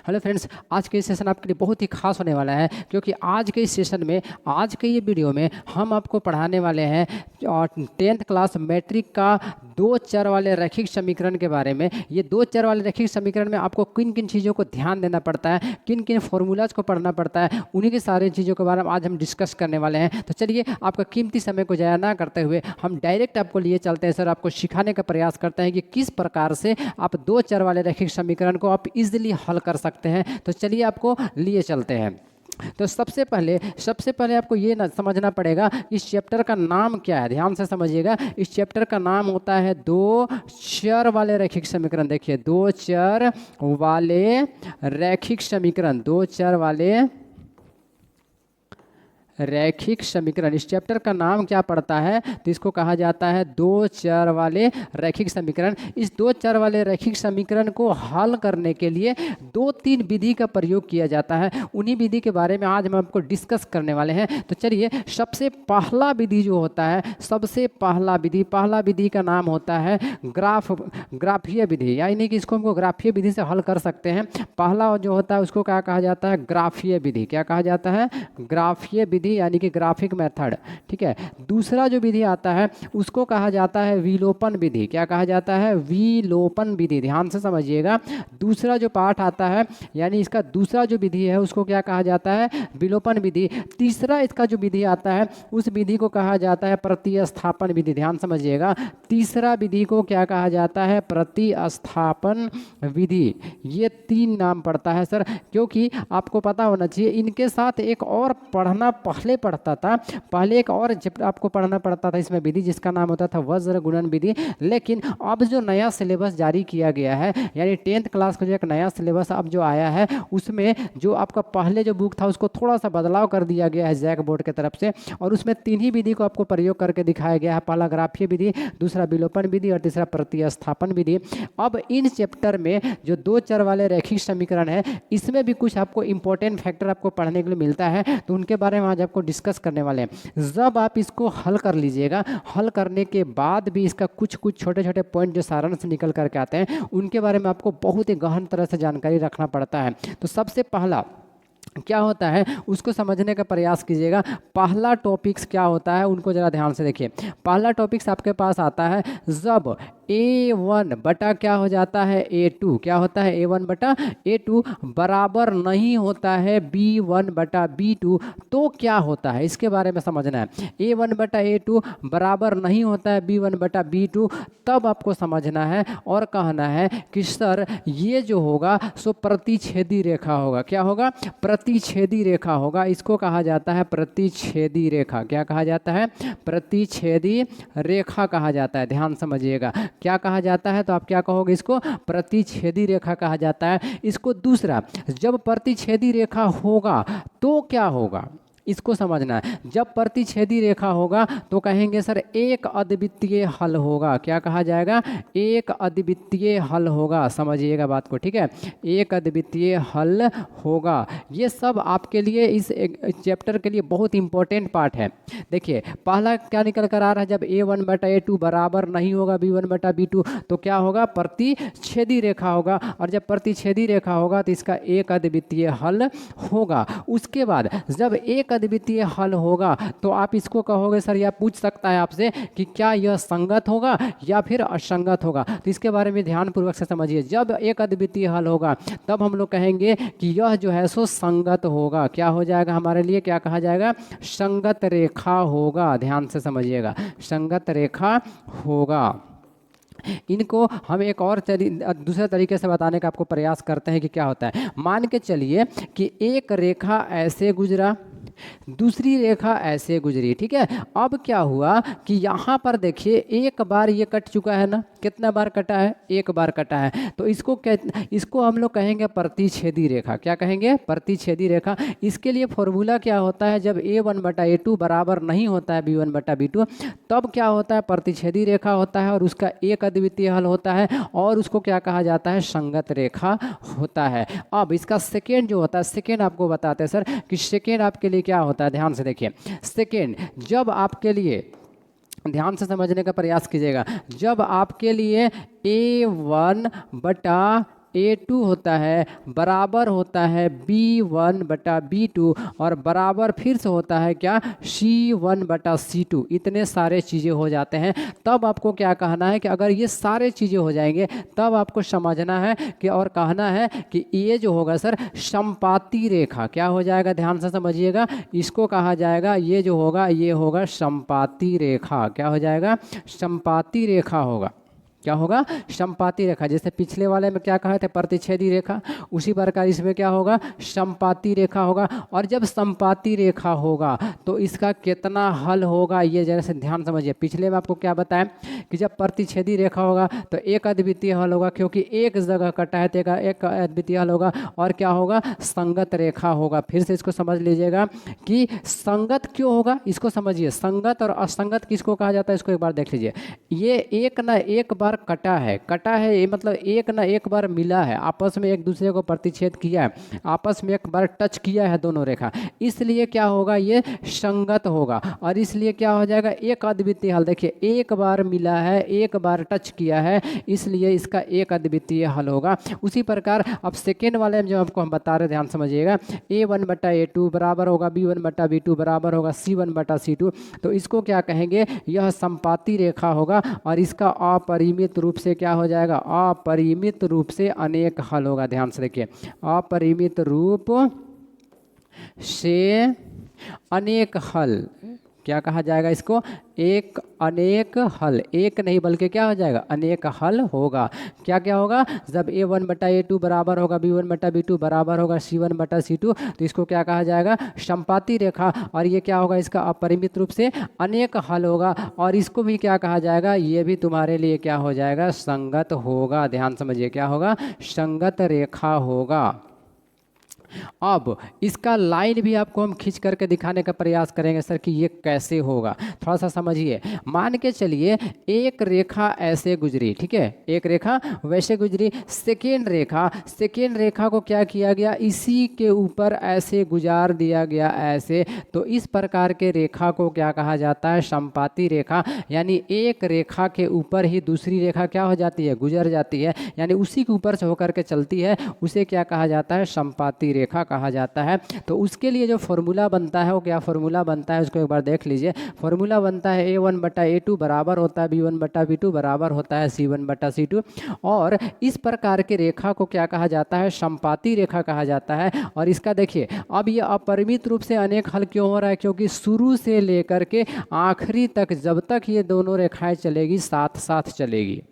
Hello friends, आज के session आपके लिए बहुत ही खास होने वाला है क्योंकि आज के इस सेशन में, आज के ये वीडियो में हम आपको पढ़ाने वाले हैं 10th क्लास मैट्रिक का दो चर वाले रैखिक समीकरण के बारे में। ये दो चर वाले रैखिक समीकरण में आपको किन किन चीज़ों को ध्यान देना पड़ता है, किन किन फॉर्मूलाज को पढ़ना पड़ता है, उन्हीं की सारी चीज़ों के बारे में आज हम डिस्कस करने वाले हैं। तो चलिए, आपका कीमती समय को ज़ाया ना करते हुए हम डायरेक्ट आपको लिए चलते हैं सर, आपको सिखाने का प्रयास करते हैं कि किस प्रकार से आप दो चर वाले रैखिक समीकरण को आप इजीली हल कर सकते हैं। तो चलिए, आपको लिए चलते हैं। तो सबसे पहले आपको ये समझना पड़ेगा इस चैप्टर का नाम क्या है। ध्यान से समझिएगा, इस चैप्टर का नाम होता है दो चर वाले रैखिक समीकरण। देखिए, दो चर वाले रैखिक समीकरण, दो चर वाले रैखिक समीकरण। इस चैप्टर का नाम क्या पड़ता है तो इसको कहा जाता है दो चर वाले रैखिक समीकरण। इस दो चर वाले रैखिक समीकरण को हल करने के लिए दो तीन विधि का प्रयोग किया जाता है। उन्हीं विधि के बारे में आज हम आपको डिस्कस करने वाले हैं। तो चलिए, सबसे पहला विधि जो होता है, सबसे पहला विधि का नाम होता है ग्राफीय विधि, यानी कि इसको हमको ग्राफीय विधि से हल कर सकते हैं। पहला जो होता है उसको क्या कहा जाता है, ग्राफीय विधि। क्या कहा जाता है, ग्राफीय विधि, यानी कि ग्राफिक मेथड। ठीक है। दूसरा जो विधि आता है उसको कहा जाता है विलोपन विधि। क्या कहा जाता है, विलोपन विधि। ध्यान से समझिएगा, दूसरा जो पार्ट आता है, यानी इसका दूसरा जो विधि है उसको क्या कहा जाता है, विलोपन विधि। तीसरा इसका जो विधि आता है उस विधि को कहा जाता है प्रतिस्थापन विधि। ध्यान समझिएगा, तीसरा विधि को क्या कहा जाता है, प्रतिस्थापन विधि। ये तीन नाम पड़ता है सर, क्योंकि आपको पता होना चाहिए इनके साथ एक और पढ़ना पहले पढ़ता था, पहले एक और आपको पढ़ना पड़ता था इसमें विधि, जिसका नाम होता था वज्र गुणन विधि। लेकिन अब जो नया सिलेबस जारी किया गया है, यानी 10th क्लास का जो एक नया सिलेबस अब जो आया है, उसमें जो आपका पहले जो बुक था उसको थोड़ा सा बदलाव कर दिया गया है जैक बोर्ड की तरफ से, और उसमें तीन ही विधि को आपको प्रयोग करके दिखाया गया है। पहला ग्राफीय विधि, दूसरा विलोपन विधि और तीसरा प्रतिस्थापन विधि। अब इन चैप्टर में जो दो चर वाले रैखिक समीकरण है, इसमें भी कुछ आपको इंपॉर्टेंट फैक्टर आपको पढ़ने के लिए मिलता है, तो उनके बारे में आज आपको डिस्कस करने वाले हैं। जब आप इसको हल कर लीजिएगा, हल करने के बाद भी इसका कुछ छोटे छोटे पॉइंट जो सारांश निकल करके आते हैं, उनके बारे में आपको बहुत ही गहन तरह से जानकारी रखना पड़ता है। तो सबसे पहला क्या होता है उसको समझने का प्रयास कीजिएगा। पहला टॉपिक्स क्या होता है उनको जरा ध्यान से देखिए। पहला टॉपिक्स आपके पास आता है जब A1 बटा क्या हो जाता है, A2। क्या होता है, A1 बटा A2 बराबर नहीं होता है B1 बटा B2, तो क्या होता है इसके बारे में समझना है। A1 बटा A2 बराबर नहीं होता है B1 बटा B2, तब आपको समझना है और कहना है कि सर ये जो होगा सो प्रतिच्छेदी रेखा होगा। क्या होगा, प्रतिच्छेदी रेखा होगा। इसको कहा जाता है प्रतिच्छेदी रेखा। क्या कहा जाता है, प्रतिच्छेदी रेखा कहा जाता है। ध्यान समझिएगा, क्या कहा जाता है, तो आप क्या कहोगे, इसको प्रतिच्छेदी रेखा कहा जाता है। इसको दूसरा, जब प्रतिच्छेदी रेखा होगा तो क्या होगा, इसको समझना है। जब प्रतिच्छेदी रेखा होगा तो कहेंगे सर एक अद्वितीय हल होगा। क्या कहा जाएगा, एक अद्वितीय हल होगा। समझिएगा बात को, ठीक है, एक अद्वितीय हल होगा। ये सब आपके लिए इस चैप्टर के लिए बहुत इंपॉर्टेंट पार्ट है। देखिए, पहला क्या निकल कर आ रहा है, जब A1 बटा A2 बराबर नहीं होगा B1 बटा B2, तो क्या होगा, प्रतिच्छेदी रेखा होगा। और जब प्रतिच्छेदी रेखा होगा तो इसका एक अद्वितीय हल होगा। उसके बाद जब एक अद्वितीय हल होगा तो आप इसको कहोगे सर, या पूछ सकता है आपसे कि क्या यह संगत होगा या फिर असंगत होगा। तो इसके बारे में ध्यान पूर्वक से समझिए। जब एक अद्वितीय हल होगा तब हम लोग कहेंगे कि यह जो है सो संगत होगा। क्या हो जाएगा हमारे लिए, क्या कहा जाएगा, संगत रेखा होगा। ध्यान से समझिएगा, संगत रेखा होगा। इनको हम एक और दूसरे तरीके से बताने का आपको प्रयास करते हैं कि क्या होता है। मान के चलिए कि एक रेखा ऐसे गुजरा, दूसरी रेखा ऐसे गुजरी, ठीक है। अब क्या हुआ कि यहाँ पर देखिए एक बार ये कट चुका है ना, कितना बार कटा है, एक बार कटा है। तो इसको हम लोग कहेंगे प्रतिच्छेदी रेखा। क्या कहेंगे, प्रतिच्छेदी रेखा। इसके लिए फॉर्मूला क्या होता है, जब A1 बटा A2 बराबर नहीं होता है B1 बटा B2, तब क्या होता है, प्रतिच्छेदी रेखा होता है और उसका एक अद्वितीय हल होता है, और उसको क्या कहा जाता है, संगत रेखा होता है। अब इसका सेकेंड जो होता है, सेकेंड आपको बताते हैं सर कि सेकेंड आपके लिए क्या होता है। ध्यान से देखिए, सेकेंड जब आपके लिए, ध्यान से समझने का प्रयास कीजिएगा, जब आपके लिए A1 बटा A2 होता है बराबर होता है B1 बटा B2 और बराबर फिर से होता है क्या C1 बटा C2। इतने सारे चीज़ें हो जाते हैं। तब आपको क्या कहना है कि अगर ये सारे चीज़ें हो जाएंगे तब आपको समझना है कि और कहना है कि ये जो होगा सर समपाती रेखा क्या हो जाएगा, ध्यान से समझिएगा, इसको कहा जाएगा, ये जो होगा ये होगा समपाती रेखा। क्या हो जाएगा, समपाती रेखा होगा। क्या होगा, समपाती रेखा। जैसे पिछले वाले में क्या कहे थे, प्रतिच्छेदी रेखा, उसी प्रकार इसमें क्या होगा, समपाती रेखा होगा। और जब समपाती रेखा होगा तो इसका कितना हल होगा, ये जरा से ध्यान समझिए। पिछले में आपको क्या बताया कि जब प्रतिच्छेदी रेखा होगा तो एक अद्वितीय हल होगा, क्योंकि एक जगह कटा है तो एक अद्वितीय हल होगा। और क्या होगा, संगत रेखा होगा। फिर से इसको समझ लीजिएगा कि संगत क्यों होगा, इसको समझिए। संगत और असंगत किसको कहा जाता है, इसको एक बार देख लीजिए। ये एक ना एक बार कटा है, ये मतलब एक ना एक बार मिला है, आपस में एक दूसरे को प्रतिच्छेद किया है, आपस में एक बार टच किया है दोनों रेखा, इसलिए क्या होगा, ये संगत होगा। और इसलिए क्या हो जाएगा, एक अद्वितीय हल। देखिए एक बार मिला है, एक बार टच किया है, इसलिए इसका एक अद्वितीय हल होगा। उसी प्रकार अब सेकेंड वाले में जो आपको हम बता रहे, ध्यान समझिएगा, A1 बटा A2 बराबर होगा B1 बटा B2 बराबर होगा C1 बटा C2। तो इसको क्या कहेंगे, यह समपाती रेखा होगा और इसका अपरिमित रूप से क्या हो जाएगा, अपरिमित रूप से अनेक हल होगा। ध्यान से देखिए, अपरिमित रूप से अनेक हल, क्या कहा जाएगा इसको, एक अनेक हल, एक नहीं बल्कि क्या हो जाएगा, अनेक हल होगा। क्या क्या होगा, जब A1 बटा A2 बराबर होगा B1 बटा B2 बराबर होगा C1 बटा C2, तो इसको क्या कहा जाएगा, समपाती रेखा। और ये क्या होगा, इसका अपरिमित रूप से अनेक हल होगा। और इसको भी क्या कहा जाएगा, ये भी तुम्हारे लिए क्या हो जाएगा, संगत होगा। ध्यान समझिए, क्या होगा, संगत रेखा होगा। अब इसका लाइन भी आपको हम खींच करके दिखाने का प्रयास करेंगे सर कि ये कैसे होगा, थोड़ा सा समझिए। मान के चलिए एक रेखा ऐसे गुजरी, ठीक है, एक रेखा वैसे गुजरी, सेकेंड रेखा को क्या किया गया, इसी के ऊपर ऐसे गुजार दिया गया ऐसे। तो इस प्रकार के रेखा को क्या कहा जाता है, समपाती रेखा। यानी एक रेखा के ऊपर ही दूसरी रेखा क्या हो जाती है, गुजर जाती है, यानी उसी के ऊपर से होकर के चलती है, उसे क्या कहा जाता है, समपाती रेखा कहा जाता है। तो उसके लिए जो फॉर्मूला बनता है वो क्या फॉर्मूला बनता है, उसको एक बार देख लीजिए। फॉर्मूला बनता है A1 बटा A2 बराबर होता है B1 बटा B2 बराबर होता है C1 बटा C2। और इस प्रकार के रेखा को क्या कहा जाता है, समपाती रेखा कहा जाता है। और इसका देखिए, अब ये अपरिमित रूप से अनेक हल क्यों हो रहा है, क्योंकि शुरू से लेकर के आखिरी तक जब तक ये दोनों रेखाएं चलेगी साथ साथ चलेगी,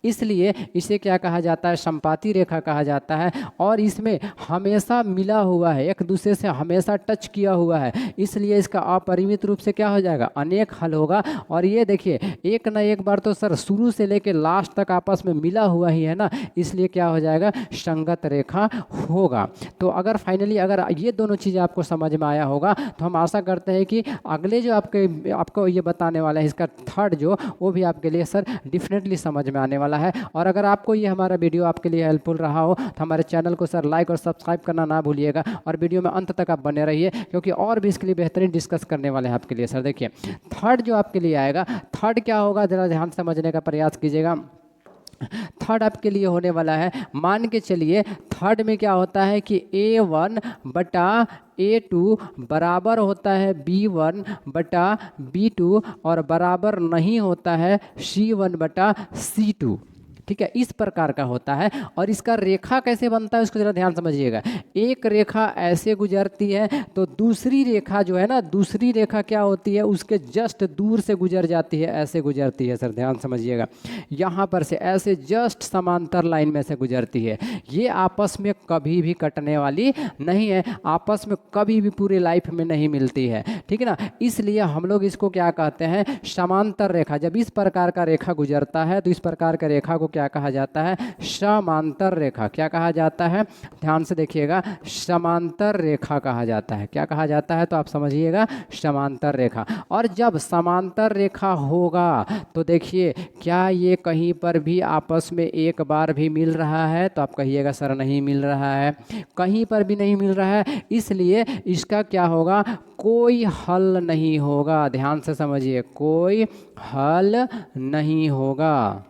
इसलिए इसे क्या कहा जाता है, समपाती रेखा कहा जाता है। और इसमें हमेशा मिला हुआ है, एक दूसरे से हमेशा टच किया हुआ है, इसलिए इसका अपरिमित रूप से क्या हो जाएगा, अनेक हल होगा। और ये देखिए एक ना एक बार तो सर शुरू से लेकर लास्ट तक आपस में मिला हुआ ही है ना, इसलिए क्या हो जाएगा, संगत रेखा होगा। तो अगर फाइनली अगर ये दोनों चीज़ें आपको समझ में आया होगा तो हम आशा करते हैं कि अगले जो आपको ये बताने वाला है इसका थर्ड जो, वो भी आपके लिए सर डेफिनेटली समझ में आने वाला है। और अगर आपको ये हमारा वीडियो आपके लिए हेल्पफुल रहा हो तो हमारे चैनल को सर लाइक और सब्सक्राइब करना ना भूलिएगा। और वीडियो में अंत तक आप बने रहिए, क्योंकि और भी इसके लिए बेहतरीन डिस्कस करने वाले हैं आपके लिए। सर देखिए थर्ड जो आपके लिए आएगा, थर्ड क्या होगा, ज़रा ध्यान समझने का प्रयास कीजिएगा। थर्ड आपके लिए होने वाला है, मान के चलिए थर्ड में क्या होता है कि A1 बटा A2 बराबर होता है B1 बटा B2 और बराबर नहीं होता है C1 बटा C2, ठीक है, इस प्रकार का होता है। और इसका रेखा कैसे बनता है उसको जरा ध्यान समझिएगा। एक रेखा ऐसे गुजरती है तो दूसरी रेखा जो है ना, दूसरी रेखा क्या होती है, उसके जस्ट दूर से गुजर जाती है, ऐसे गुजरती है। सर ध्यान समझिएगा, यहाँ पर से ऐसे जस्ट समांतर लाइन में से गुजरती है। ये आपस में कभी भी कटने वाली नहीं है, आपस में कभी भी पूरे लाइफ में नहीं मिलती है, ठीक है ना। इसलिए हम लोग इसको क्या कहते हैं, समांतर रेखा। जब इस प्रकार का रेखा गुजरता है तो इस प्रकार का रेखा को क्या कहा जाता है, समांतर रेखा। क्या कहा जाता है, ध्यान से देखिएगा, समांतर रेखा कहा जाता है। क्या कहा जाता है, तो आप समझिएगा, समांतर रेखा। और जब समांतर रेखा होगा तो देखिए क्या ये कहीं पर भी आपस में एक बार भी मिल रहा है, तो आप कहिएगा सर नहीं मिल रहा है, कहीं पर भी नहीं मिल रहा है, इसलिए इसका क्या होगा, कोई हल नहीं होगा। ध्यान से समझिए, कोई हल नहीं होगा,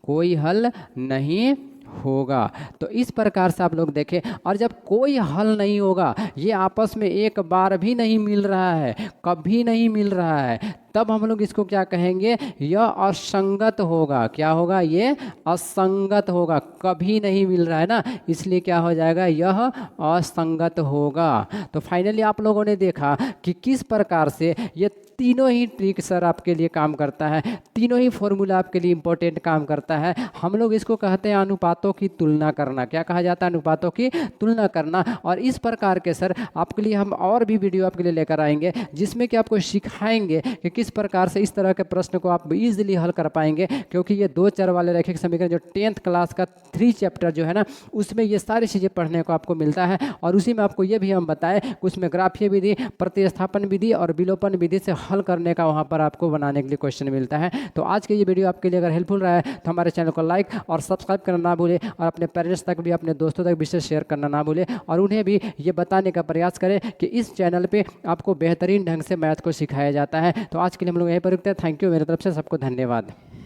कोई हल नहीं होगा। तो इस प्रकार से आप लोग देखें, और जब कोई हल नहीं होगा, ये आपस में एक बार भी नहीं मिल रहा है, कभी नहीं मिल रहा है, तब हम लोग इसको क्या कहेंगे, यह असंगत होगा। क्या होगा, ये असंगत होगा, कभी नहीं मिल रहा है ना, इसलिए क्या हो जाएगा, यह असंगत होगा। तो फाइनली आप लोगों ने देखा कि किस प्रकार से ये तीनों ही ट्रिक सर आपके लिए काम करता है, तीनों ही फॉर्मूला आपके लिए इंपॉर्टेंट काम करता है। हम लोग इसको कहते हैं अनुपातों की तुलना करना। क्या कहा जाता है, अनुपातों की तुलना करना। और इस प्रकार के सर आपके लिए हम और भी वीडियो आपके लिए लेकर आएंगे, जिसमें कि आपको सिखाएंगे कि किस प्रकार से इस तरह के प्रश्न को आप इजीली हल कर पाएंगे। क्योंकि ये 2 चर वाले रैखिक समीकरण जो 10th क्लास का 3 चैप्टर जो है ना, उसमें ये सारी चीज़ें पढ़ने को आपको मिलता है। और उसी में आपको ये भी हम बताएं, उसमें ग्राफीय विधि, प्रतिस्थापन विधि और विलोपन विधि से हल करने का वहाँ पर आपको बनाने के लिए क्वेश्चन मिलता है। तो आज के ये वीडियो आपके लिए अगर हेल्पफुल रहा है तो हमारे चैनल को लाइक और सब्सक्राइब करना ना भूलें, और अपने पेरेंट्स तक भी, अपने दोस्तों तक विशेष शेयर करना ना भूलें, और उन्हें भी ये बताने का प्रयास करें कि इस चैनल पे आपको बेहतरीन ढंग से मैथ को सिखाया जाता है। तो आज के लिए हम लोग यहीं पर रुकते हैं। थैंक यू, मेरी तरफ से सबको धन्यवाद।